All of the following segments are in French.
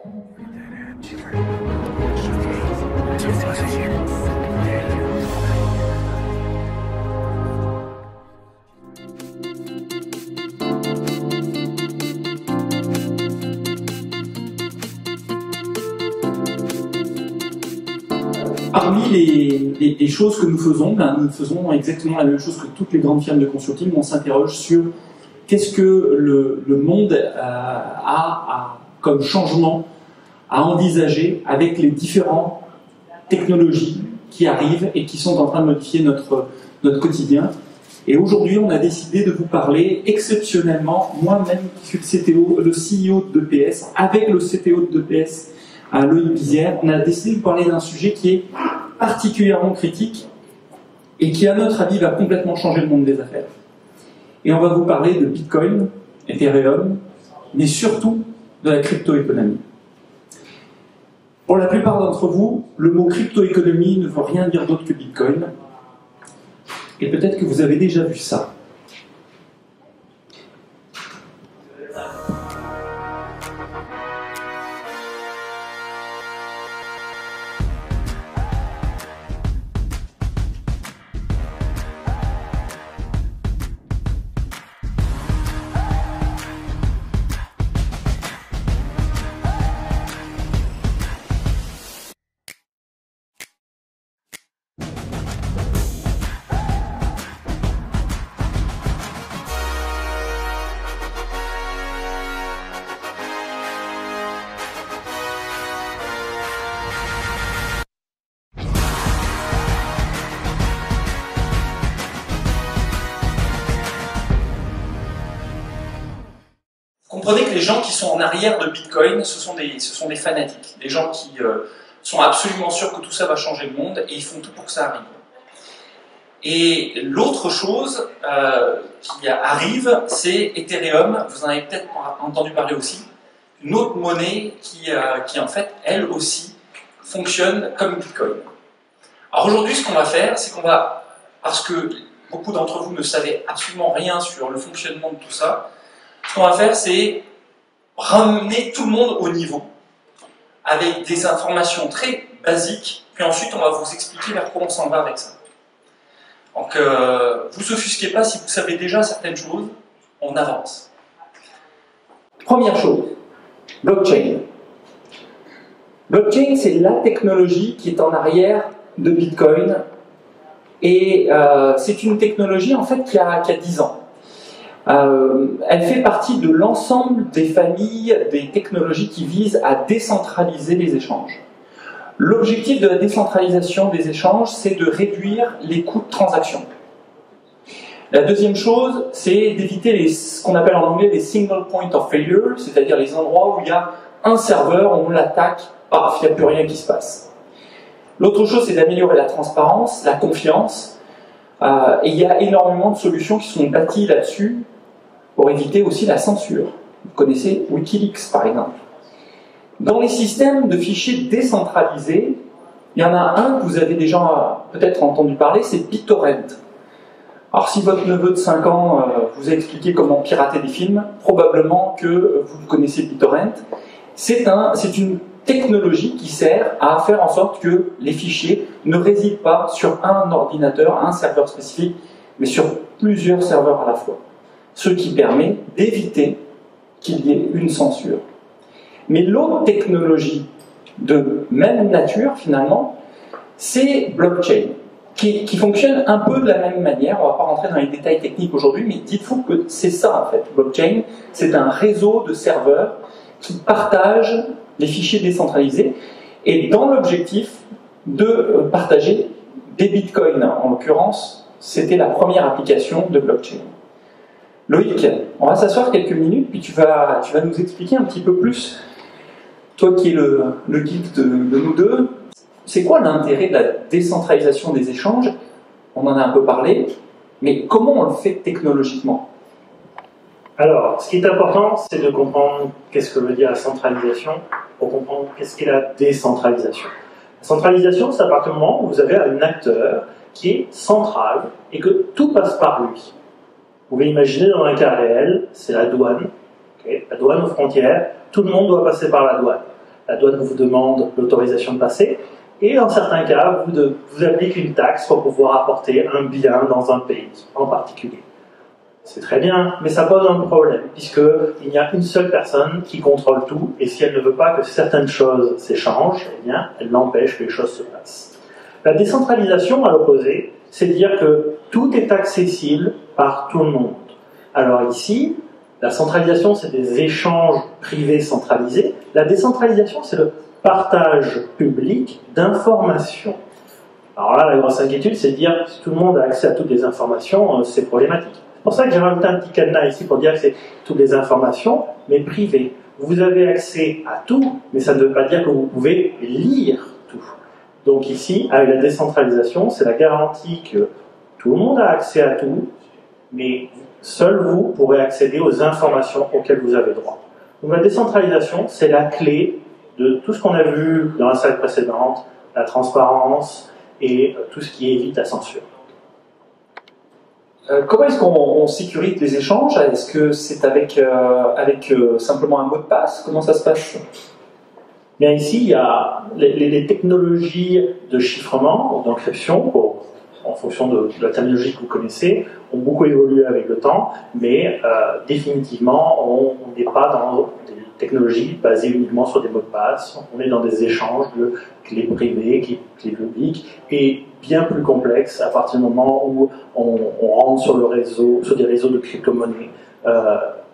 Parmi les choses que nous faisons, nous faisons exactement la même chose que toutes les grandes firmes de consulting. On s'interroge sur qu'est-ce que le monde a comme changement à envisager avec les différentes technologies qui arrivent et qui sont en train de modifier notre quotidien. Et aujourd'hui, on a décidé de vous parler exceptionnellement, moi-même qui suis le CEO de d'EPS, avec le CTO de d'EPS, Loïc Bizière, on a décidé de parler d'un sujet qui est particulièrement critique et qui, à notre avis, va complètement changer le monde des affaires. Et on va vous parler de Bitcoin, Ethereum, mais surtout de la crypto-économie. Pour la plupart d'entre vous, le mot crypto-économie ne veut rien dire d'autre que Bitcoin. Et peut-être que vous avez déjà vu ça. Comprenez que les gens qui sont en arrière de Bitcoin, ce sont des fanatiques, des gens qui sont absolument sûrs que tout ça va changer le monde et ils font tout pour que ça arrive. Et l'autre chose qui arrive, c'est Ethereum, vous en avez peut-être entendu parler aussi, une autre monnaie qui en fait, elle aussi, fonctionne comme Bitcoin. Alors aujourd'hui, ce qu'on va faire, c'est qu'on va, parce que beaucoup d'entre vous ne savaient absolument rien sur le fonctionnement de tout ça, ce qu'on va faire, c'est ramener tout le monde au niveau, avec des informations très basiques, puis ensuite on va vous expliquer vers quoi on s'en va avec ça. Donc, vous offusquez pas si vous savez déjà certaines choses, on avance. Première chose, blockchain. Blockchain, c'est la technologie qui est en arrière de Bitcoin, et c'est une technologie en fait qui a 10 ans. Elle fait partie de l'ensemble des familles des technologies qui visent à décentraliser les échanges. L'objectif de la décentralisation des échanges, c'est de réduire les coûts de transaction. La deuxième chose, c'est d'éviter ce qu'on appelle en anglais les single point of failure, c'est-à-dire les endroits où il y a un serveur, on l'attaque, paf, il n'y a plus rien qui se passe. L'autre chose, c'est d'améliorer la transparence, la confiance, et il y a énormément de solutions qui sont bâties là-dessus pour éviter aussi la censure. Vous connaissez Wikileaks, par exemple. Dans les systèmes de fichiers décentralisés, il y en a un que vous avez déjà peut-être entendu parler, c'est BitTorrent. Alors si votre neveu de 5 ans vous a expliqué comment pirater des films, probablement que vous connaissez BitTorrent. C'est une technologie qui sert à faire en sorte que les fichiers ne résident pas sur un ordinateur, un serveur spécifique, mais sur plusieurs serveurs à la fois. Ce qui permet d'éviter qu'il y ait une censure. Mais l'autre technologie de même nature, finalement, c'est blockchain, qui fonctionne un peu de la même manière. On ne va pas rentrer dans les détails techniques aujourd'hui, mais dites-vous que c'est ça, en fait. Blockchain, c'est un réseau de serveurs qui partagent les fichiers décentralisés, et dans l'objectif de partager des bitcoins. En l'occurrence, c'était la première application de blockchain. Loïc, on va s'asseoir quelques minutes, puis tu vas nous expliquer un petit peu plus, toi qui es le geek de nous deux, c'est quoi l'intérêt de la décentralisation des échanges? On en a un peu parlé, mais comment on le fait technologiquement? Alors, ce qui est important, c'est de comprendre qu'est-ce que veut dire la centralisation pour comprendre qu'est-ce qu'est la décentralisation. La centralisation, c'est à partir du moment où vous avez un acteur qui est central et que tout passe par lui. Vous pouvez imaginer dans un cas réel, c'est la douane. Okay, la douane aux frontières, tout le monde doit passer par la douane. la douane vous demande l'autorisation de passer, et dans certains cas, vous applique une taxe pour pouvoir apporter un bien dans un pays en particulier. C'est très bien, mais ça pose un problème, puisqu'il n'y a une seule personne qui contrôle tout, et si elle ne veut pas que certaines choses s'échangent, eh bien, elle empêche que les choses se passent. La décentralisation, à l'opposé, c'est dire que tout est accessible par tout le monde. Alors ici, la centralisation, c'est des échanges privés centralisés. La décentralisation, c'est le partage public d'informations. Alors là, la grosse inquiétude, c'est de dire si tout le monde a accès à toutes les informations, c'est problématique. C'est pour ça que j'ai rajouté un petit cadenas ici pour dire que c'est toutes les informations, mais privées. Vous avez accès à tout, mais ça ne veut pas dire que vous pouvez lire tout. Donc ici, avec la décentralisation, c'est la garantie que tout le monde a accès à tout, mais seul vous pourrez accéder aux informations auxquelles vous avez droit. Donc la décentralisation, c'est la clé de tout ce qu'on a vu dans la slide précédente, la transparence et tout ce qui évite la censure. Comment est-ce qu'on sécurise les échanges? Est-ce que c'est avec simplement un mot de passe? Comment ça se passe? Bien ici, il y a les technologies de chiffrement ou d'encryption, en fonction de la terminologie que vous connaissez, ont beaucoup évolué avec le temps, mais définitivement, on n'est pas dans des technologies basées uniquement sur des mots de passe, on est dans des échanges de clés privées, clés publiques, et bien plus complexes à partir du moment où on rentre sur des réseaux de crypto-monnaies.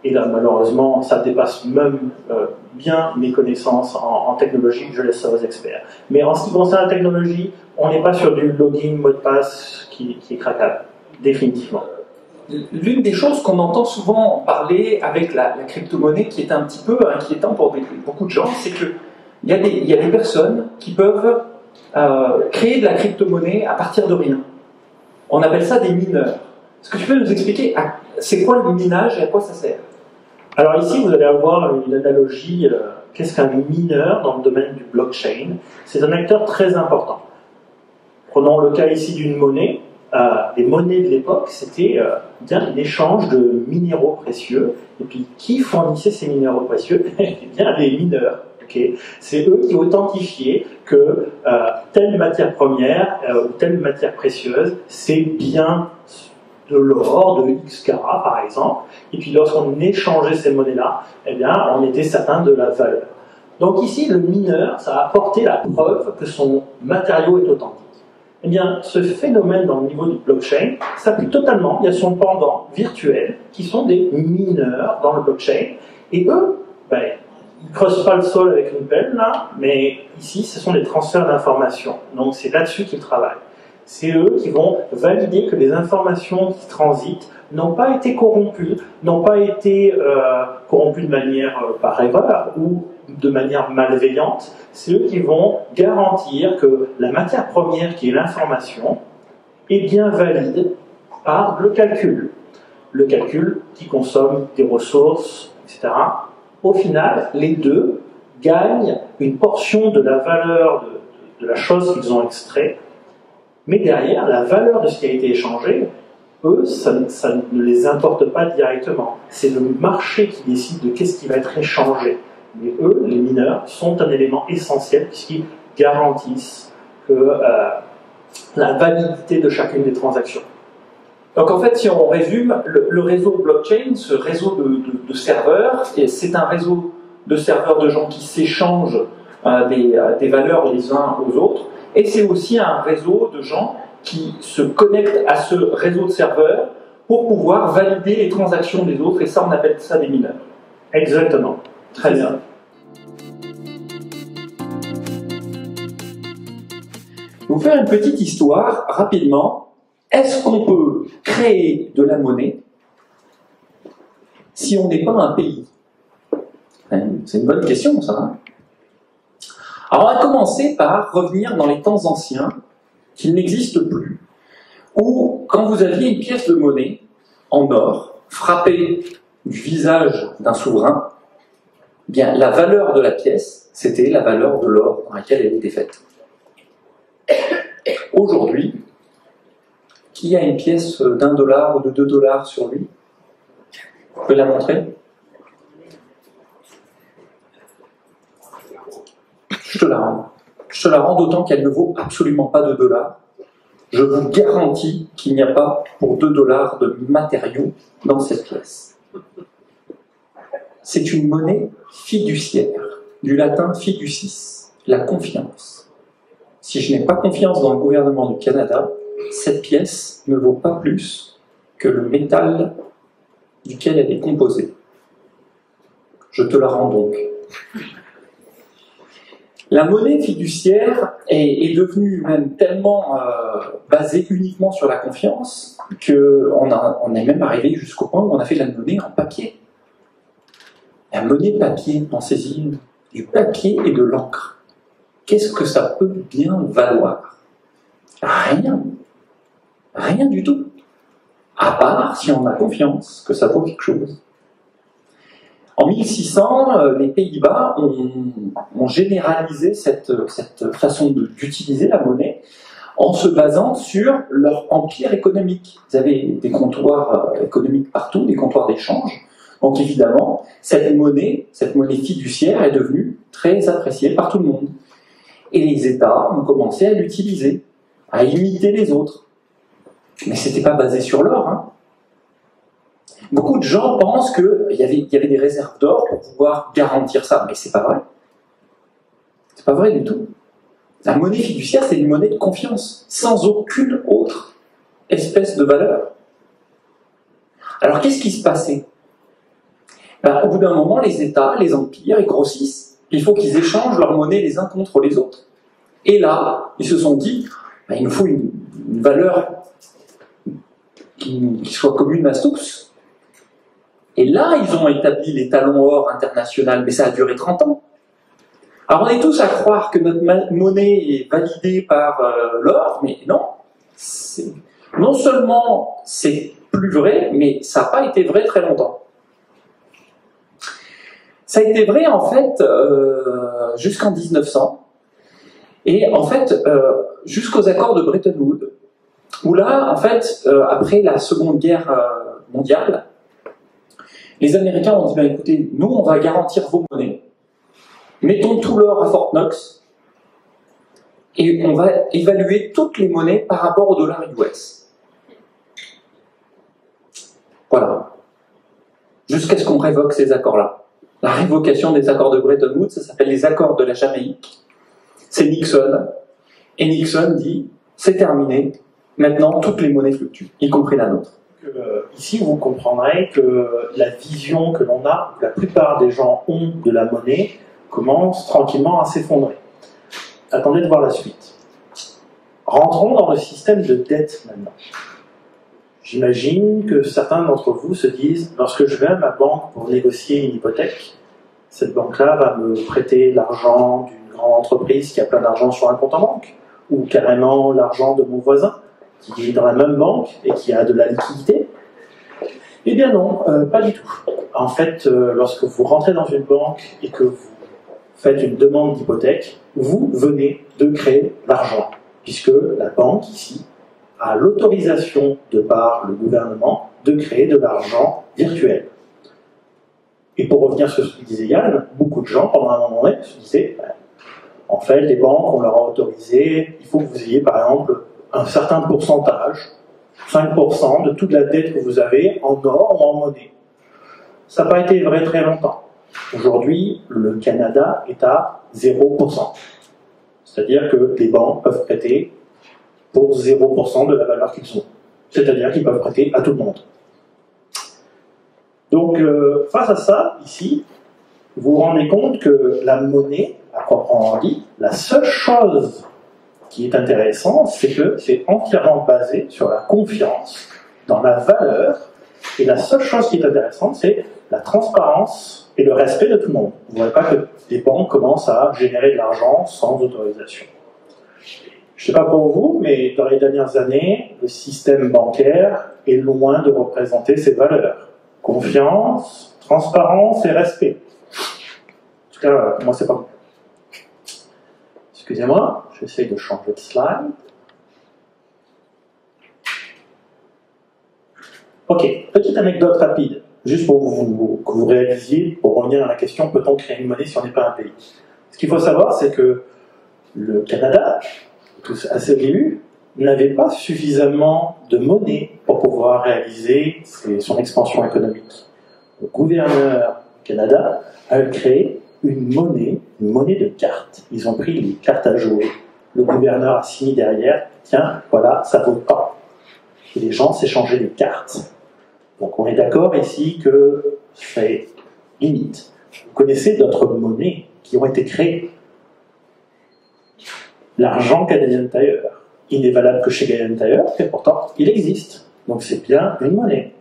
Et là, malheureusement, ça dépasse même bien mes connaissances en technologie, je laisse ça aux experts. Mais en ce qui concerne la technologie, on n'est pas sur du login, mot de passe qui est craquable, définitivement. L'une des choses qu'on entend souvent parler avec la crypto-monnaie, qui est un petit peu inquiétant pour beaucoup de gens, c'est qu'il y a des personnes qui peuvent créer de la crypto-monnaie à partir de rien. On appelle ça des mineurs. Est-ce que tu peux nous expliquer c'est quoi le minage et à quoi ça sert? Alors ici, vous allez avoir une analogie. Qu'est-ce qu'un mineur dans le domaine du blockchain? C'est un acteur très important. Prenons le cas ici d'une monnaie. Les monnaies de l'époque, c'était bien l'échange de minéraux précieux. Et puis, qui fournissait ces minéraux précieux? Eh bien, les mineurs. Okay. C'est eux qui authentifiaient que telle matière première ou telle matière précieuse, c'est bien de l'or, de X carats par exemple, et puis lorsqu'on échangeait ces monnaies-là, eh bien, on était certain de la valeur. Donc ici, le mineur, ça a apporté la preuve que son matériau est authentique. Eh bien, ce phénomène dans le niveau du blockchain s'applique totalement, il y a son pendant virtuel, qui sont des mineurs dans le blockchain, et eux, ils ne creusent pas le sol avec une pelle, là, mais ici, ce sont des transferts d'informations. Donc c'est là-dessus qu'ils travaillent. C'est eux qui vont valider que les informations qui transitent n'ont pas été corrompues, n'ont pas été corrompues de manière par erreur ou de manière malveillante. C'est eux qui vont garantir que la matière première qui est l'information est bien valide par le calcul. Le calcul qui consomme des ressources, etc. Au final, les deux gagnent une portion de la valeur de la chose qu'ils ont extrait. Mais derrière, la valeur de ce qui a été échangé, eux, ça ne les importe pas directement. C'est le marché qui décide de qu'est-ce qui va être échangé. Mais eux, les mineurs, sont un élément essentiel puisqu'ils garantissent la validité de chacune des transactions. Donc en fait, si on résume, le réseau blockchain, ce réseau de serveurs, c'est un réseau de serveurs de gens qui s'échangent des valeurs les uns aux autres. Et c'est aussi un réseau de gens qui se connectent à ce réseau de serveurs pour pouvoir valider les transactions des autres, et ça, on appelle ça des mineurs. Exactement. Très bien. Je vais vous faire une petite histoire, rapidement. Est-ce qu'on peut créer de la monnaie si on n'est pas un pays? C'est une bonne question, ça. Hein? Alors, on va commencer par revenir dans les temps anciens, qui n'existent plus, où, quand vous aviez une pièce de monnaie en or, frappée du visage d'un souverain, eh bien, la valeur de la pièce, c'était la valeur de l'or dans laquelle elle était faite. Aujourd'hui, qui a une pièce d'1 dollar ou de 2 dollars sur lui? Vous pouvez la montrer? je te la rends. Je te la rends d'autant qu'elle ne vaut absolument pas 2 dollars. Je vous garantis qu'il n'y a pas pour 2 dollars de matériaux dans cette pièce. C'est une monnaie fiduciaire, du latin fiducis, la confiance. Si je n'ai pas confiance dans le gouvernement du Canada, cette pièce ne vaut pas plus que le métal duquel elle est composée. Je te la rends donc. La monnaie fiduciaire est devenue même tellement basée uniquement sur la confiance qu'on est même arrivé jusqu'au point où on a fait la monnaie en papier. La monnaie papier, pensez-y, du papier et de l'encre. Qu'est-ce que ça peut bien valoir? Rien. Rien du tout. À part si on a confiance que ça vaut quelque chose. En 1600, les Pays-Bas ont généralisé cette façon d'utiliser la monnaie en se basant sur leur empire économique. Ils avaient des comptoirs économiques partout, des comptoirs d'échange. Donc évidemment, cette monnaie fiduciaire est devenue très appréciée par tout le monde. Et les États ont commencé à l'utiliser, à imiter les autres. Mais ce n'était pas basé sur l'or, hein. Beaucoup de gens pensent qu'il y avait des réserves d'or pour pouvoir garantir ça, mais c'est pas vrai. C'est pas vrai du tout. La monnaie fiduciaire, c'est une monnaie de confiance, sans aucune autre espèce de valeur. Alors qu'est-ce qui se passait? Au bout d'un moment, les États, les empires, ils grossissent. Il faut qu'ils échangent leur monnaie les uns contre les autres. Et là, ils se sont dit, il nous faut une valeur qui soit commune à tous. Et là, ils ont établi les talons or international, mais ça a duré 30 ans. Alors on est tous à croire que notre monnaie est validée par l'or, mais non. Non seulement c'est plus vrai, mais ça n'a pas été vrai très longtemps. Ça a été vrai en fait jusqu'en 1900, et en fait jusqu'aux accords de Bretton Woods, où là, en fait, après la Seconde Guerre mondiale, les Américains ont dit, écoutez, nous on va garantir vos monnaies, mettons tout l'or à Fort Knox, et on va évaluer toutes les monnaies par rapport au dollar US. Voilà. Jusqu'à ce qu'on révoque ces accords-là. La révocation des accords de Bretton Woods, ça s'appelle les accords de la Jamaïque. C'est Nixon. Et Nixon dit, c'est terminé, maintenant toutes les monnaies fluctuent, y compris la nôtre. Ici, vous comprendrez que la vision que l'on a, que la plupart des gens ont de la monnaie, commence tranquillement à s'effondrer. Attendez de voir la suite. Rentrons dans le système de dette maintenant. J'imagine que certains d'entre vous se disent, lorsque je vais à ma banque pour négocier une hypothèque, cette banque-là va me prêter l'argent d'une grande entreprise qui a plein d'argent sur un compte en banque, ou carrément l'argent de mon voisin, qui est dans la même banque et qui a de la liquidité. Eh bien non, pas du tout. En fait, lorsque vous rentrez dans une banque et que vous faites une demande d'hypothèque, vous venez de créer l'argent, puisque la banque ici a l'autorisation de par le gouvernement de créer de l'argent virtuel. Et pour revenir sur ce que disait Yann, beaucoup de gens, pendant un moment donné, se disaient, en fait, les banques, on leur a autorisé, il faut que vous ayez par exemple un certain pourcentage, 5% de toute la dette que vous avez en or ou en monnaie. Ça n'a pas été vrai très longtemps. Aujourd'hui, le Canada est à 0%. C'est-à-dire que les banques peuvent prêter pour 0% de la valeur qu'ils ont. C'est-à-dire qu'ils peuvent prêter à tout le monde. Donc, face à ça, ici, vous vous rendez compte que la monnaie, à proprement dit, la seule chose qui est intéressante, c'est que c'est entièrement basé sur la confiance dans la valeur, et la seule chose qui est intéressante, c'est la transparence et le respect de tout le monde. Vous ne voyez pas que les banques commencent à générer de l'argent sans autorisation. Je ne sais pas pour vous, mais dans les dernières années, le système bancaire est loin de représenter ces valeurs. Confiance, transparence et respect. En tout cas, moi, c'est pas bon. Excusez-moi, j'essaie de changer de slide. Ok, petite anecdote rapide, juste pour que vous réalisiez, pour revenir à la question, peut-on créer une monnaie si on n'est pas un pays? Ce qu'il faut savoir, c'est que le Canada, à ses débuts, n'avait pas suffisamment de monnaie pour pouvoir réaliser son expansion économique. Le gouverneur du Canada a créé une monnaie de cartes. Ils ont pris les cartes à jouer. Le gouverneur a signé derrière, tiens, voilà, ça vaut tant. Et les gens s'échangeaient des cartes. Donc on est d'accord ici que c'est limite. Vous connaissez d'autres monnaies qui ont été créées. L'argent Canadian Tire, il n'est valable que chez Canadian Tire, et pourtant il existe. Donc c'est bien une monnaie.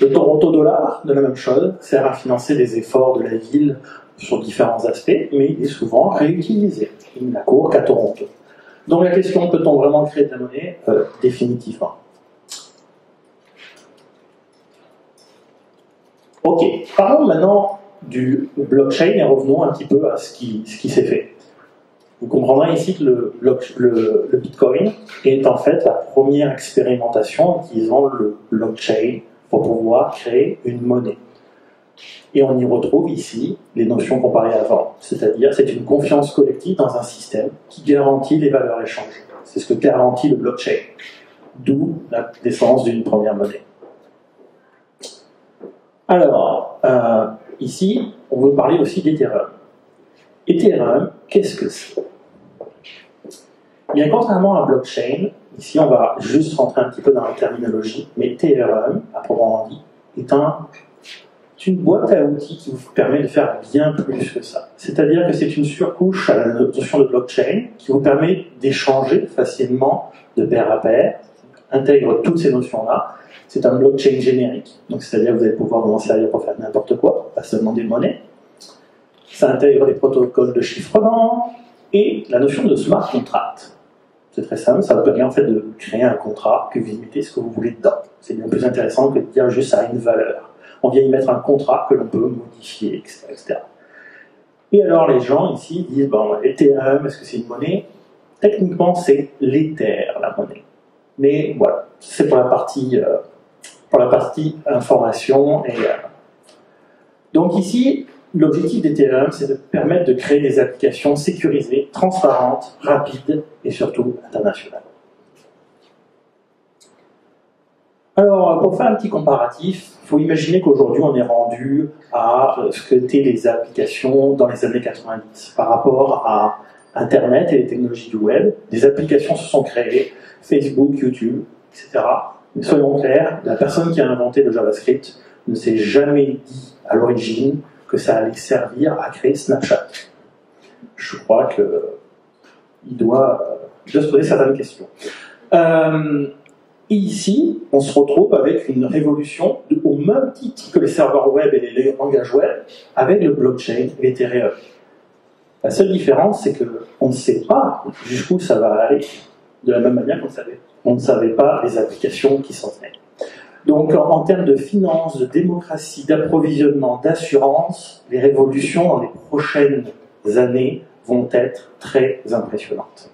Le Toronto dollar, de la même chose, sert à financer les efforts de la ville sur différents aspects, mais il est souvent réutilisé. Il n'a cours qu'à Toronto. Donc la question, peut-on vraiment créer de la monnaie? Définitivement. Ok, parlons maintenant du blockchain et revenons un petit peu à ce qui s'est fait. Vous comprendrez ici que le Bitcoin est en fait la première expérimentation utilisant le blockchain pour pouvoir créer une monnaie. Et on y retrouve ici les notions qu'on parlait avant, c'est-à-dire c'est une confiance collective dans un système qui garantit les valeurs échangées. C'est ce que garantit le blockchain, d'où la naissance d'une première monnaie. Alors, ici, on veut parler aussi d'Ethereum. Ethereum, qu'est-ce que c'est? Bien, contrairement à blockchain, ici on va juste rentrer un petit peu dans la terminologie, mais Ethereum, à proprement dit, est une boîte à outils qui vous permet de faire bien plus que ça. C'est-à-dire que c'est une surcouche à la notion de blockchain qui vous permet d'échanger facilement de pair à pair, intègre toutes ces notions-là. C'est un blockchain générique, donc c'est-à-dire que vous allez pouvoir vous en servir pour faire n'importe quoi, pas seulement des monnaies. Ça intègre les protocoles de chiffrement et la notion de smart contract. C'est très simple, ça vous permet en fait de créer un contrat que vous mettez ce que vous voulez dedans. C'est bien plus intéressant que de dire juste ça a une valeur. On vient y mettre un contrat que l'on peut modifier, etc., etc. Et alors les gens ici disent, bon, Ethereum, est-ce que c'est une monnaie? Techniquement, c'est l'Ether, la monnaie. Mais voilà, c'est pour la partie information. Donc ici, l'objectif d'Ethereum, c'est de permettre de créer des applications sécurisées, transparentes, rapides et surtout internationales. Alors, pour faire un petit comparatif, il faut imaginer qu'aujourd'hui, on est rendu à ce que étaient les applications dans les années 90. Par rapport à Internet et les technologies du web, des applications se sont créées, Facebook, YouTube, etc. Mais soyons clairs, la personne qui a inventé le JavaScript ne s'est jamais dit à l'origine que ça allait servir à créer Snapchat. Je crois qu'il doit se poser certaines questions. Et ici, on se retrouve avec une révolution au même titre que les serveurs web et les langages web, avec le blockchain et l'Ethereum. La seule différence, c'est qu'on ne sait pas jusqu'où ça va aller, de la même manière qu'on savait. On ne savait pas les applications qui s'en venaient. Donc, en termes de finances, de démocratie, d'approvisionnement, d'assurance, les révolutions dans les prochaines années vont être très impressionnantes.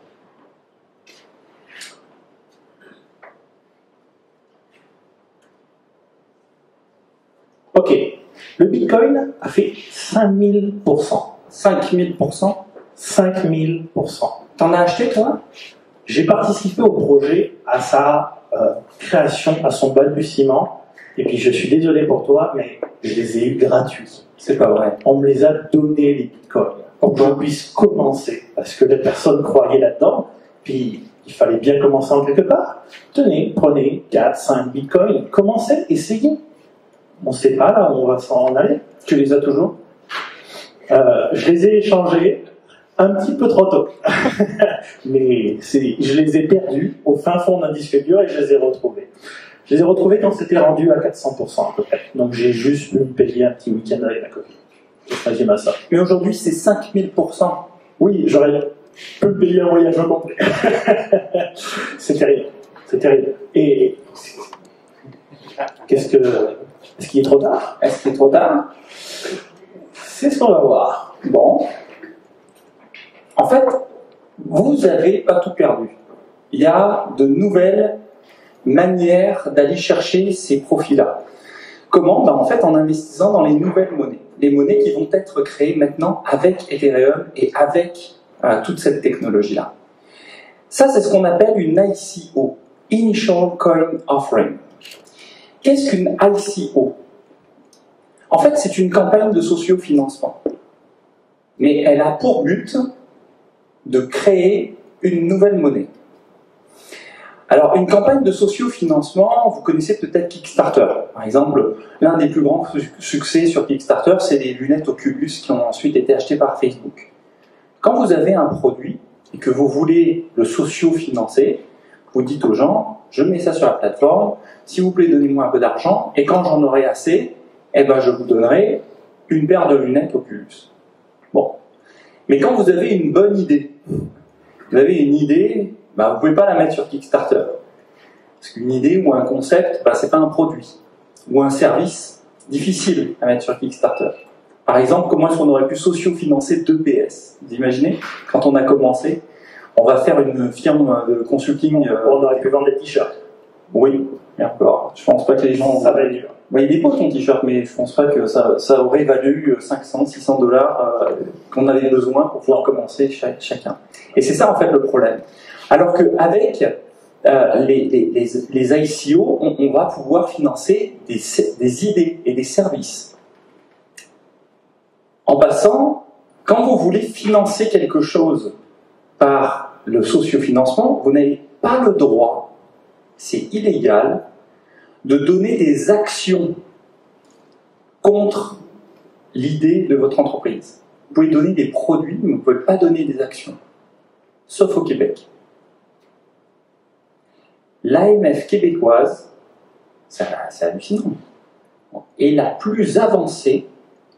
Ok, le Bitcoin a fait 5000%. 5000%? 5000%. T'en as acheté, toi? J'ai participé au projet, à sa création, à son balbutiement, et puis je suis désolé pour toi, mais je les ai eus gratuits. C'est pas vrai. On me les a donnés, les bitcoins, pour que je puisse commencer, parce que les personnes croyaient là-dedans, puis il fallait bien commencer en quelque part. Tenez, prenez 4, 5 bitcoins, commencez, essayez. On ne sait pas là où on va s'en aller. Tu les as toujours? Je les ai échangés un petit peu trop tôt. Mais je les ai perdus au fin fond d'un disque dur et je les ai retrouvés. Je les ai retrouvés quand c'était rendu à 400% à peu près. Donc j'ai juste pu me payer un petit week-end avec ma copine. J'imagine à ça. Mais aujourd'hui, c'est 5000%. Oui, j'aurais pu me payer un voyage au complet. C'est terrible. C'est terrible. Et est-ce qu'il est trop tard? Est-ce qu'il est trop tard? C'est ce qu'on va voir. Bon. En fait, vous n'avez pas tout perdu. Il y a de nouvelles manières d'aller chercher ces profits-là. Comment? En fait, en investissant dans les nouvelles monnaies. les monnaies qui vont être créées maintenant avec Ethereum et avec toute cette technologie-là. Ça, c'est ce qu'on appelle une ICO, Initial Coin Offering. Qu'est-ce qu'une ICO? En fait, c'est une campagne de sociofinancement. Mais elle a pour but de créer une nouvelle monnaie. Alors, une campagne de sociofinancement, vous connaissez peut-être Kickstarter. Par exemple, l'un des plus grands succès sur Kickstarter, c'est les lunettes Oculus qui ont ensuite été achetées par Facebook. Quand vous avez un produit et que vous voulez le socio-financer, vous dites aux gens, je mets ça sur la plateforme, s'il vous plaît, donnez-moi un peu d'argent, et quand j'en aurai assez, eh ben, je vous donnerai une paire de lunettes Oculus. Bon. Mais quand vous avez une bonne idée, vous avez une idée, ben, vous ne pouvez pas la mettre sur Kickstarter. Parce qu'une idée ou un concept, ben, ce n'est pas un produit. Ou un service difficile à mettre sur Kickstarter. Par exemple, comment est-ce qu'on aurait pu socio-financer 2PS? Vous imaginez? Quand on a commencé, on va faire une firme de consulting. On aurait pu vendre des t-shirts. Oui, mais encore. Je pense pas que les gens. Ça va être dur. Il est beau ton t-shirt, mais je pense pas que ça aurait valu 500, 600 dollars qu'on avait besoin pour pouvoir commencer chacun. Et c'est ça en fait le problème. Alors qu'avec les ICO, on va pouvoir financer des idées et des services. En passant, quand vous voulez financer quelque chose par le sociofinancement, vous n'avez pas le droit, c'est illégal, de donner des actions contre l'idée de votre entreprise. Vous pouvez donner des produits, mais vous ne pouvez pas donner des actions. Sauf au Québec. L'AMF québécoise, c'est hallucinant, est la plus avancée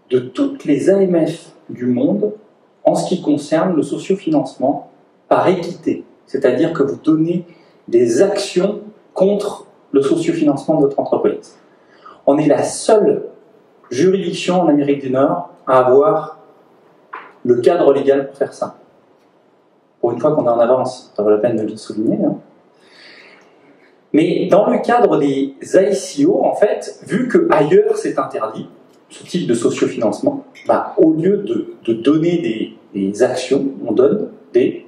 de toutes les AMF du monde en ce qui concerne le sociofinancement par équité. C'est-à-dire que vous donnez des actions contre le sociofinancement de votre entreprise. On est la seule juridiction en Amérique du Nord à avoir le cadre légal pour faire ça. Pour une fois qu'on est en avance, ça vaut la peine de le souligner. Hein. Mais dans le cadre des ICO, en fait, vu que ailleurs c'est interdit, ce type de sociofinancement, bah, au lieu de donner des actions, on donne des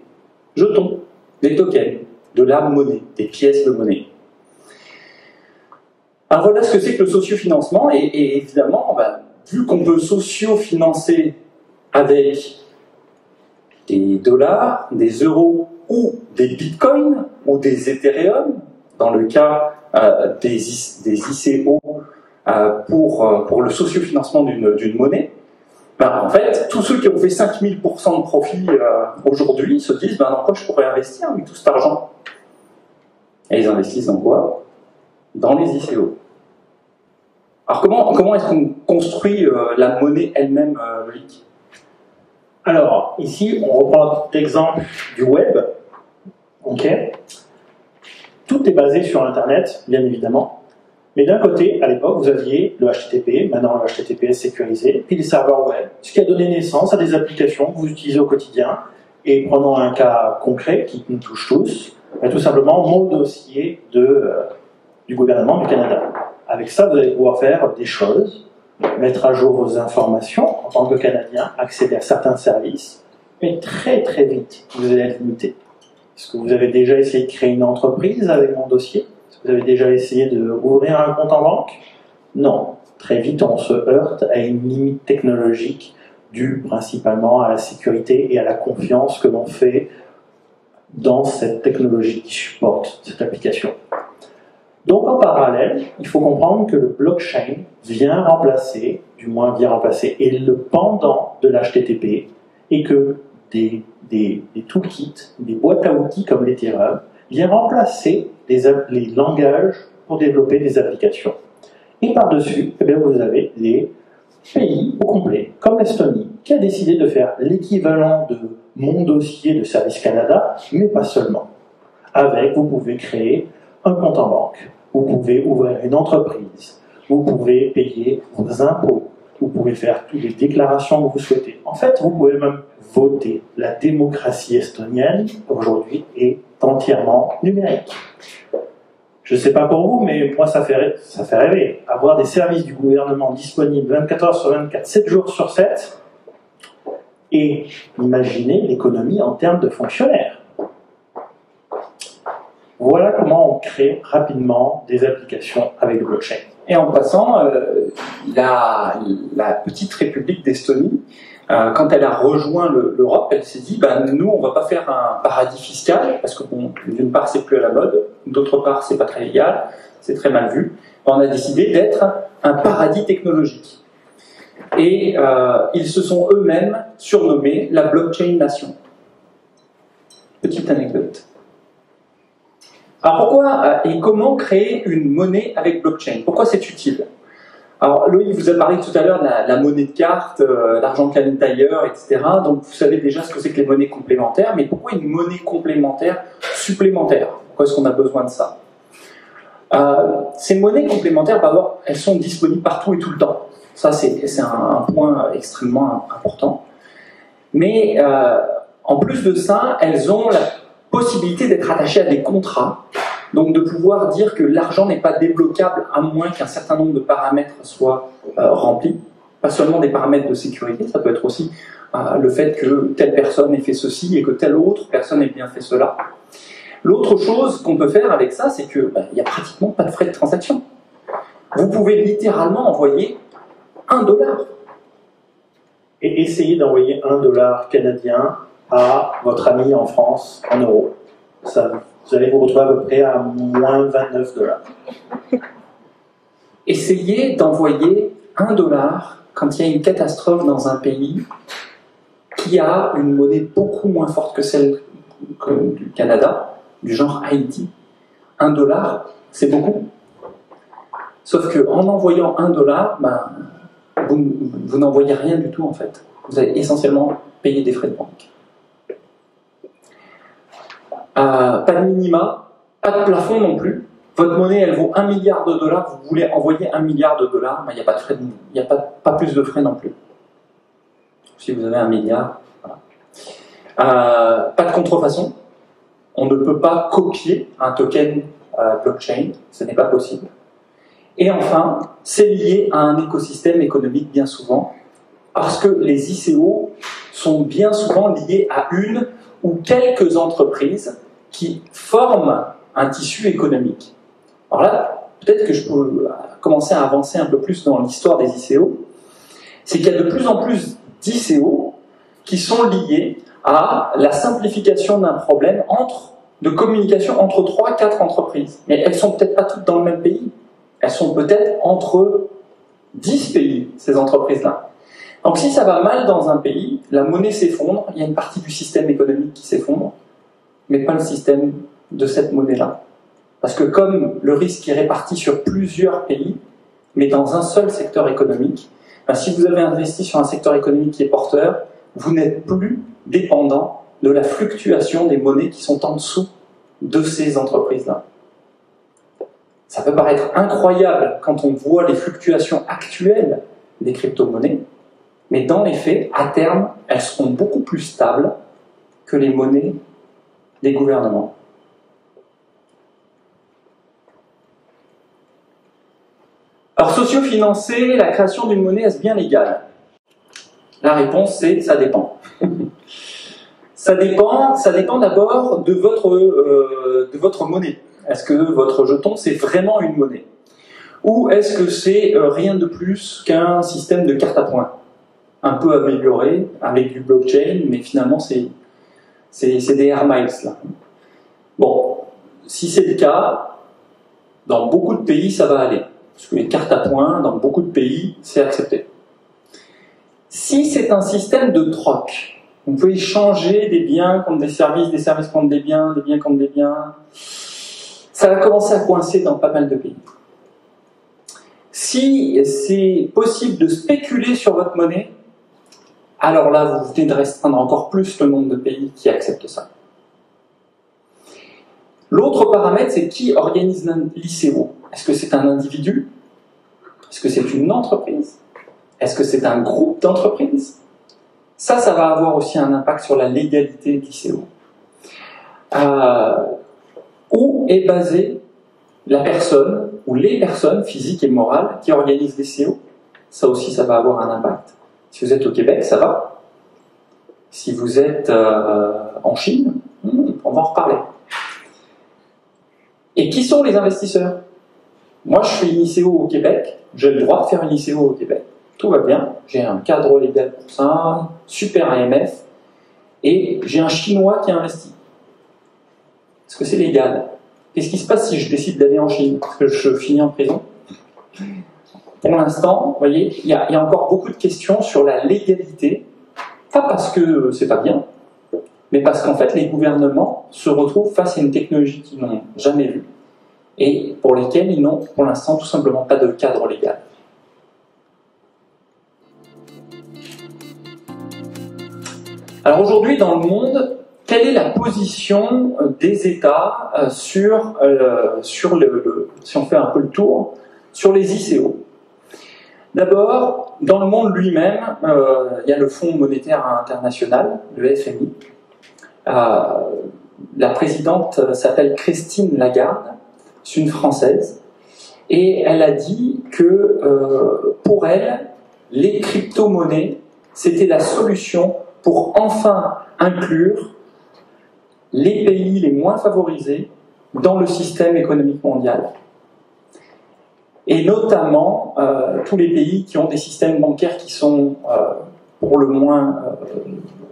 jetons, des tokens, de la monnaie, des pièces de monnaie. Alors voilà ce que c'est que le sociofinancement, et évidemment, bah, vu qu'on peut sociofinancer avec des dollars, des euros ou des bitcoins ou des Ethereum, dans le cas des ICO pour le sociofinancement d'une monnaie, ben, en fait, tous ceux qui ont fait 5000% de profit aujourd'hui se disent ben, dans quoi je pourrais investir avec tout cet argent? Et ils investissent dans quoi? Dans les ICO. Alors comment est-ce qu'on construit la monnaie elle-même, Loïc? Alors, ici, on reprend l'exemple du web. Ok. Tout est basé sur Internet, bien évidemment. Mais d'un côté, à l'époque, vous aviez le HTTP, maintenant le HTTP est sécurisé, puis les serveurs web, ce qui a donné naissance à des applications que vous utilisez au quotidien. Et prenons un cas concret qui nous touche tous, tout simplement mon dossier du gouvernement du Canada. Avec ça, vous allez pouvoir faire des choses, mettre à jour vos informations en tant que Canadien, accéder à certains services, mais très très vite, vous allez être limité. Est-ce que vous avez déjà essayé de créer une entreprise avec mon dossier? Est-ce que vous avez déjà essayé d'ouvrir un compte en banque? Non. Très vite, on se heurte à une limite technologique due principalement à la sécurité et à la confiance que l'on fait dans cette technologie qui supporte cette application. Donc en parallèle, il faut comprendre que le blockchain vient remplacer, est le pendant de l'HTTP, et que des toolkits, des boîtes à outils comme l'Ethereum, vient remplacer les langages pour développer des applications. Et par-dessus, eh bien, vous avez des pays au complet, comme l'Estonie, qui a décidé de faire l'équivalent de mon dossier de Service Canada, mais pas seulement. Vous pouvez créer un compte en banque, vous pouvez ouvrir une entreprise, vous pouvez payer vos impôts, vous pouvez faire toutes les déclarations que vous souhaitez. En fait, vous pouvez même voter. La démocratie estonienne, aujourd'hui, est entièrement numérique. Je ne sais pas pour vous, mais moi ça fait rêver. Avoir des services du gouvernement disponibles 24 heures sur 24, 7 jours sur 7, et imaginez l'économie en termes de fonctionnaires. Voilà comment on crée rapidement des applications avec le blockchain. Et en passant, la petite République d'Estonie, quand elle a rejoint l'Europe, elle s'est dit, nous, on va pas faire un paradis fiscal, parce que d'une part, c'est plus à la mode, d'autre part, c'est pas très légal, c'est très mal vu. On a décidé d'être un paradis technologique. Et ils se sont eux-mêmes surnommés la blockchain nation. Petite anecdote. Alors pourquoi et comment créer une monnaie avec blockchain? Pourquoi c'est utile? Alors Loïc vous a parlé tout à l'heure de la monnaie de carte, l'argent planète ailleurs, etc. Donc vous savez déjà ce que c'est que les monnaies complémentaires, mais pourquoi une monnaie complémentaire supplémentaire? Pourquoi est-ce qu'on a besoin de ça? Ces monnaies complémentaires, d'abord, elles sont disponibles partout et tout le temps. Ça c'est un point extrêmement important. Mais en plus de ça, elles ont la possibilité d'être attachées à des contrats, donc de pouvoir dire que l'argent n'est pas débloquable à moins qu'un certain nombre de paramètres soient remplis, pas seulement des paramètres de sécurité, ça peut être aussi le fait que telle personne ait fait ceci et que telle autre personne ait bien fait cela. L'autre chose qu'on peut faire avec ça, c'est qu'il n'y a pratiquement pas de frais de transaction. Vous pouvez littéralement envoyer $1. Et essayez d'envoyer $1 canadien à votre ami en France en euros. Vous allez vous retrouver à peu près à moins $29. Essayez d'envoyer $1 quand il y a une catastrophe dans un pays qui a une monnaie beaucoup moins forte que celle du Canada, du genre Haïti. $1, c'est beaucoup. Sauf qu'en envoyant $1, vous n'envoyez rien du tout en fait. Vous allez essentiellement payer des frais de banque. Pas de minima, pas de plafond non plus. Votre monnaie, elle vaut $1 milliard, vous voulez envoyer $1 milliard, il n'y a pas de frais, il n'y a pas plus de frais non plus. Si vous avez $1 milliard, voilà. Pas de contrefaçon. On ne peut pas copier un token blockchain, ce n'est pas possible. Et enfin, c'est lié à un écosystème économique bien souvent, parce que les ICO sont bien souvent liés à une ou quelques entreprises qui forment un tissu économique. Alors là, peut-être que je peux commencer à avancer un peu plus dans l'histoire des ICO, c'est qu'il y a de plus en plus d'ICO qui sont liés à la simplification d'un problème de communication entre 3-4 entreprises. Mais elles sont peut-être pas toutes dans le même pays. Elles sont peut-être entre 10 pays, ces entreprises-là. Donc si ça va mal dans un pays, la monnaie s'effondre, il y a une partie du système économique qui s'effondre, mais pas le système de cette monnaie-là. Parce que comme le risque est réparti sur plusieurs pays, mais dans un seul secteur économique, si vous avez investi sur un secteur économique qui est porteur, vous n'êtes plus dépendant de la fluctuation des monnaies qui sont en dessous de ces entreprises-là. Ça peut paraître incroyable quand on voit les fluctuations actuelles des crypto-monnaies, mais dans les faits, à terme, elles seront beaucoup plus stables que les monnaies des gouvernements. Alors, socio-financer la création d'une monnaie, est-ce bien légal? La réponse, c'est ça dépend. Ça dépend d'abord de votre monnaie. Est-ce que votre jeton, c'est vraiment une monnaie? Ou est-ce que c'est rien de plus qu'un système de carte à points? Un peu amélioré, avec du blockchain, mais finalement, c'est des Air Miles, là. Bon, si c'est le cas, dans beaucoup de pays, ça va aller. Parce que les cartes à points, dans beaucoup de pays, c'est accepté. Si c'est un système de troc, vous pouvez changer des biens contre des services contre des biens contre des biens, ça va commencer à coincer dans pas mal de pays. Si c'est possible de spéculer sur votre monnaie, alors là, vous venez de restreindre encore plus le nombre de pays qui acceptent ça. L'autre paramètre, c'est qui organise l'ICO. Est-ce que c'est un individu? Est-ce que c'est une entreprise? Est-ce que c'est un groupe d'entreprises? Ça va avoir aussi un impact sur la légalité de l'ICO. Où est basée la personne ou les personnes physiques et morales qui organisent l'ICO. Ça aussi, ça va avoir un impact. Si vous êtes au Québec, ça va. Si vous êtes en Chine, on va en reparler. Et qui sont les investisseurs? Moi, je fais une ICO au Québec, j'ai le droit de faire une ICO au Québec. Tout va bien, j'ai un cadre légal pour ça, super AMF, et j'ai un Chinois qui investit. Est-ce que c'est légal? Qu'est-ce qui se passe si je décide d'aller en Chine? Est-ce que je finis en prison? Pour l'instant, vous voyez, il y a encore beaucoup de questions sur la légalité, pas parce que c'est pas bien, mais parce qu'en fait, les gouvernements se retrouvent face à une technologie qu'ils n'ont jamais vue et pour lesquelles ils n'ont pour l'instant tout simplement pas de cadre légal. Alors aujourd'hui, dans le monde, quelle est la position des États sur si on fait un peu le tour, sur les ICO? D'abord, dans le monde lui-même, il y a le Fonds monétaire international, le FMI. La présidente s'appelle Christine Lagarde, c'est une Française, et elle a dit que pour elle, les crypto-monnaies, c'était la solution pour enfin inclure les pays les moins favorisés dans le système économique mondial. Et notamment tous les pays qui ont des systèmes bancaires qui sont pour le moins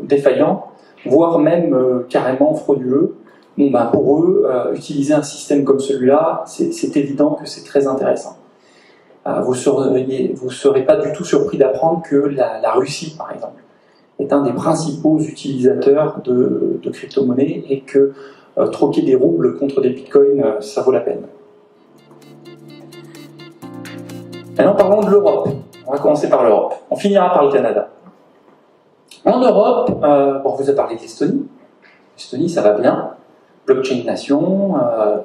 défaillants, voire même carrément frauduleux. Bon, ben, pour eux, utiliser un système comme celui-là, c'est évident que c'est très intéressant. Vous serez pas du tout surpris d'apprendre que la Russie, par exemple, est un des principaux utilisateurs de crypto-monnaies et que troquer des roubles contre des bitcoins, ça vaut la peine. Maintenant, parlons de l'Europe. On va commencer par l'Europe. On finira par le Canada. En Europe, bon, on vous a parlé d'Estonie. L'Estonie, ça va bien. Blockchain Nation.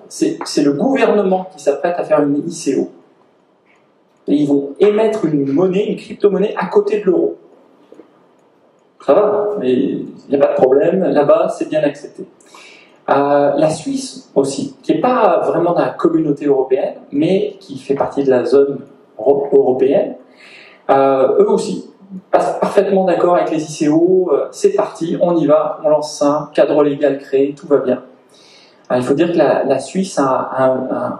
C'est le gouvernement qui s'apprête à faire une ICO. Et ils vont émettre une monnaie, une crypto-monnaie à côté de l'euro. Ça va, mais il n'y a pas de problème. Là-bas, c'est bien accepté. La Suisse aussi, qui n'est pas vraiment dans la communauté européenne, mais qui fait partie de la zone européenne, eux aussi passent parfaitement d'accord avec les ICO, c'est parti, on y va, on lance ça, cadre légal créé, tout va bien. Il faut dire que la Suisse a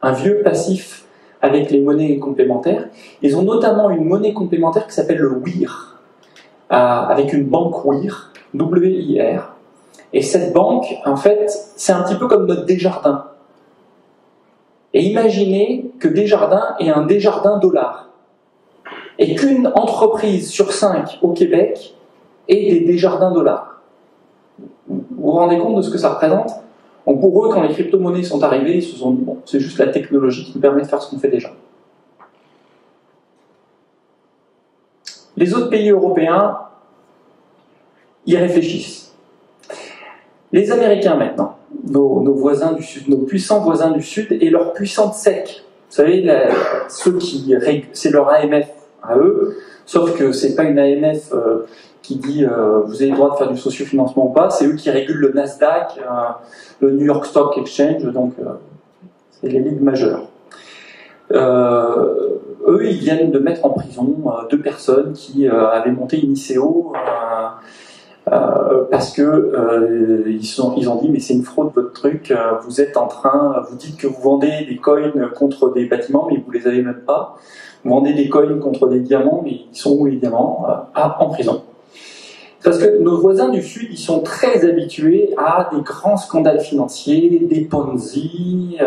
un vieux passif avec les monnaies complémentaires. Ils ont notamment une monnaie complémentaire qui s'appelle le WIR, avec une banque WIR, W-I-R. Et cette banque, en fait, c'est un petit peu comme notre Desjardins. Et imaginez que Desjardins est un Desjardins dollar. Et qu'une entreprise sur 5 au Québec ait des Desjardins dollars. Vous vous rendez compte de ce que ça représente? Donc pour eux, quand les crypto-monnaies sont arrivées, ils se sont dit, bon, c'est juste la technologie qui nous permet de faire ce qu'on fait déjà. Les autres pays européens, ils réfléchissent. Les Américains maintenant, nos voisins du Sud, nos puissants voisins du Sud et leurs puissante SEC. Vous savez, ceux qui c'est leur AMF à eux, sauf que c'est pas une AMF qui dit vous avez le droit de faire du sociofinancement ou pas, c'est eux qui régulent le Nasdaq, le New York Stock Exchange, donc c'est les ligues majeures. Eux, ils viennent de mettre en prison 2 personnes qui avaient monté une ICO parce que ils ont dit mais c'est une fraude votre truc, vous êtes en train, vous dites que vous vendez des coins contre des bâtiments mais vous les avez même pas, vous vendez des coins contre des diamants mais ils sont où les diamants? En prison. Parce que nos voisins du Sud, ils sont très habitués à des grands scandales financiers, des Ponzi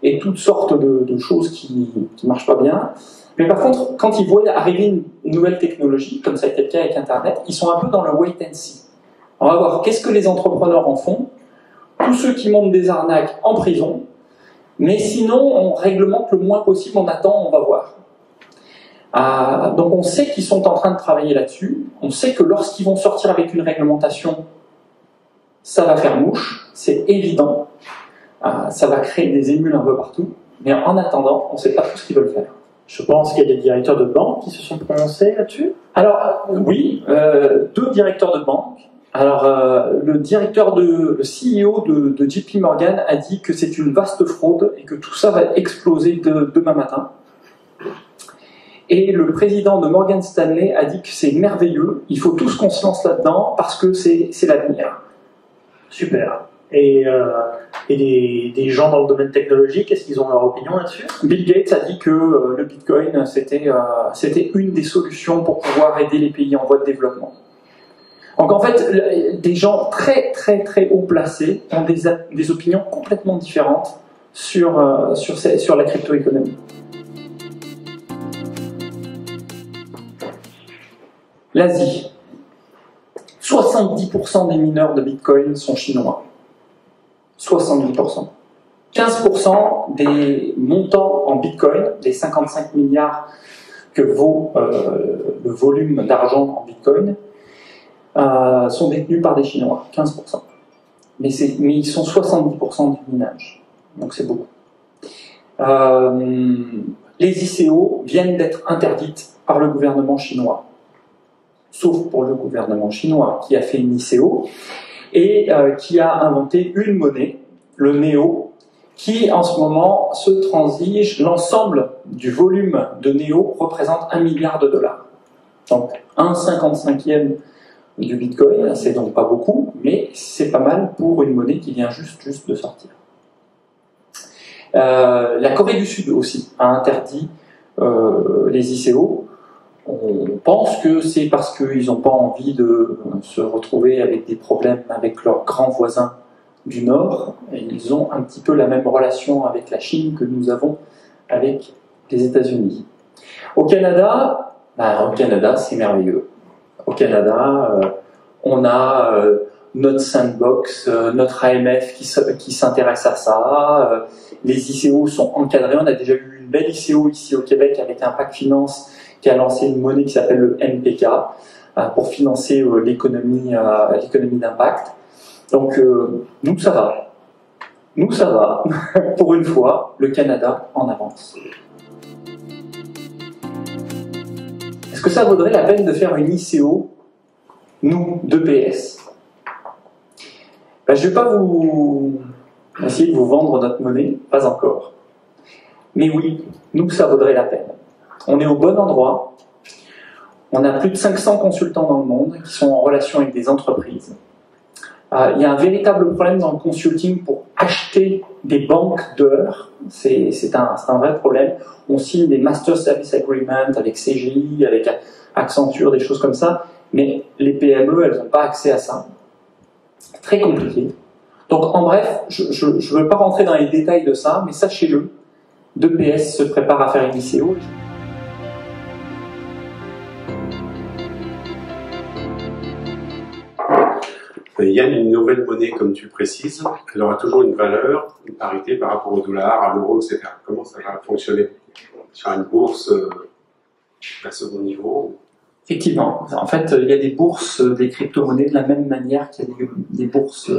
et toutes sortes de choses qui marchent pas bien. Mais par contre, quand ils voient arriver une nouvelle technologie, comme ça a été le cas avec Internet, ils sont un peu dans le wait and see. On va voir qu'est-ce que les entrepreneurs en font, tous ceux qui montent des arnaques en prison, mais sinon on réglemente le moins possible, on attend, on va voir. Donc on sait qu'ils sont en train de travailler là-dessus, on sait que lorsqu'ils vont sortir avec une réglementation, ça va faire mouche, c'est évident, ça va créer des émules un peu partout, mais en attendant, on ne sait pas tout ce qu'ils veulent faire. Je pense qu'il y a des directeurs de banque qui se sont prononcés là-dessus. Alors oui, 2 directeurs de banque, Alors, le CEO de JP Morgan a dit que c'est une vaste fraude et que tout ça va exploser demain matin. Et le président de Morgan Stanley a dit que c'est merveilleux, il faut tous qu'on se lance là-dedans parce que c'est l'avenir. Super. Et des gens dans le domaine technologique, est-ce qu'ils ont leur opinion là-dessus? Bill Gates a dit que le Bitcoin, c'était une des solutions pour pouvoir aider les pays en voie de développement. Donc en fait, des gens très très très haut placés ont des opinions complètement différentes sur la crypto-économie. L'Asie. 70% des mineurs de Bitcoin sont chinois. 70%. 15% des montants en Bitcoin, les 55 milliards que vaut le volume d'argent en Bitcoin, sont détenus par des Chinois. 15%. Mais ils sont 70% du minage. Donc c'est beaucoup. Les ICO viennent d'être interdites par le gouvernement chinois. Sauf pour le gouvernement chinois qui a fait une ICO et qui a inventé une monnaie, le NEO, qui en ce moment se transige. L'ensemble du volume de NEO représente 1 milliard de dollars. Donc 1/55e du Bitcoin, c'est donc pas beaucoup, mais c'est pas mal pour une monnaie qui vient juste de sortir. La Corée du Sud aussi a interdit les ICO. On pense que c'est parce qu'ils n'ont pas envie de se retrouver avec des problèmes avec leurs grands voisins du Nord. Et ils ont un petit peu la même relation avec la Chine que nous avons avec les États-Unis. Au Canada, c'est merveilleux. Au Canada, on a notre sandbox, notre AMF qui s'intéresse à ça. Les ICO sont encadrés. On a déjà eu une belle ICO ici au Québec avec Impact Finance qui a lancé une monnaie qui s'appelle le MPK pour financer l'économie d'impact. Donc, nous, ça va. Nous, ça va. Pour une fois, le Canada en avance. Est-ce que ça vaudrait la peine de faire une ICO, nous, d'EPS? Je ne vais pas essayer de vous vendre notre monnaie, pas encore. Mais oui, nous, ça vaudrait la peine. On est au bon endroit. On a plus de 500 consultants dans le monde qui sont en relation avec des entreprises. Il y a un véritable problème dans le consulting pour acheter des banques d'heures. C'est un vrai problème. On signe des Master Service Agreements avec CGI, avec Accenture, des choses comme ça. Mais les PME, elles n'ont pas accès à ça. C'est très compliqué. Donc en bref, je ne veux pas rentrer dans les détails de ça, mais sachez-le, 2PS se prépare à faire une ICO. Il y a une nouvelle monnaie, comme tu précises, elle aura toujours une valeur, une parité par rapport au dollar, à l'euro, etc. Comment ça va fonctionner sur une bourse à second niveau? Effectivement. En fait, il y a des bourses des crypto-monnaies de la même manière qu'il y a des bourses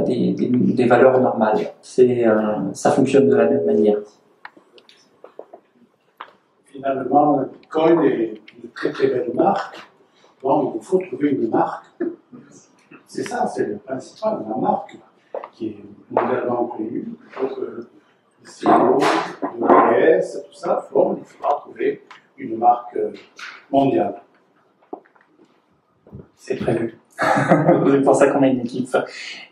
des valeurs normales. Ça fonctionne de la même manière. Finalement, le Bitcoin est une très très belle marque. Donc, il faut trouver une marque. C'est ça, c'est le principal, la marque qui est mondialement connue. Donc, le CEO, le PS, tout ça, il faudra trouver une marque mondiale. C'est prévu. C'est pour ça qu'on a une équipe.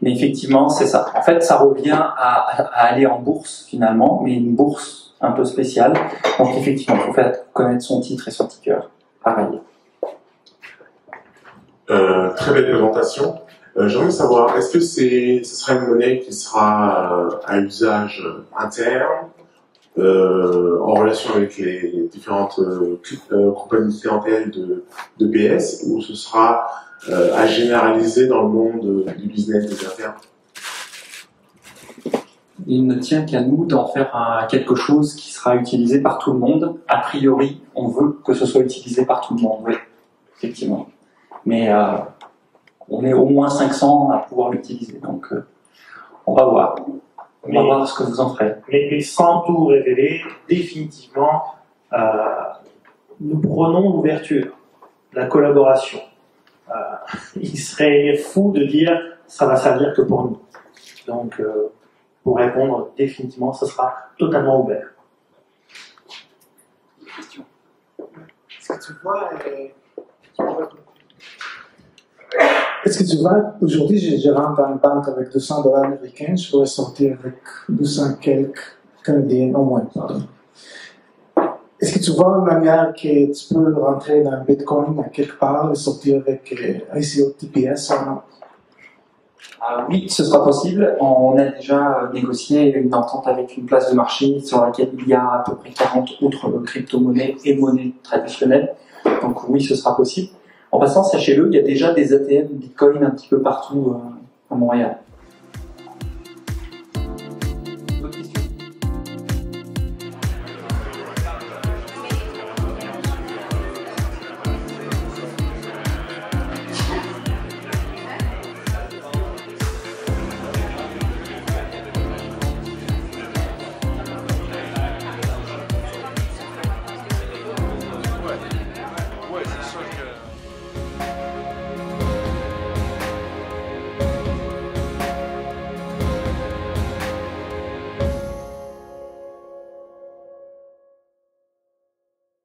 Mais effectivement, c'est ça. En fait, ça revient à aller en bourse finalement, mais une bourse un peu spéciale. Donc effectivement, il faut faire connaître son titre et son ticker. Pareil. Très belle présentation. J'aimerais savoir, est-ce que ce sera une monnaie qui sera à usage interne, en relation avec les différentes compagnies clientèles de PS, ou ce sera à généraliser dans le monde du business des affaires? Il ne tient qu'à nous d'en faire quelque chose qui sera utilisé par tout le monde. A priori, on veut que ce soit utilisé par tout le monde, oui, effectivement. Mais on est au moins 500 à pouvoir l'utiliser, donc on va voir. On va voir ce que vous en ferez. Mais sans tout révéler, définitivement, nous prenons l'ouverture, la collaboration. il serait fou de dire ça va servir que pour nous. Donc, pour répondre définitivement, ce sera totalement ouvert. Question. Est-ce que tu vois Est-ce que tu vois, aujourd'hui, je rentre dans une banque avec $200 américains, je pourrais sortir avec 200 quelques canadiens, au moins, pardon. Est-ce que tu vois une manière que tu peux rentrer dans Bitcoin à quelque part et sortir avec ICO TPS ou non? Oui, ce sera possible. On a déjà négocié une entente avec une place de marché sur laquelle il y a à peu près 40 autres crypto-monnaies et monnaies traditionnelles. Donc oui, ce sera possible. En passant, sachez-le, il y a déjà des ATM Bitcoin un petit peu partout à Montréal.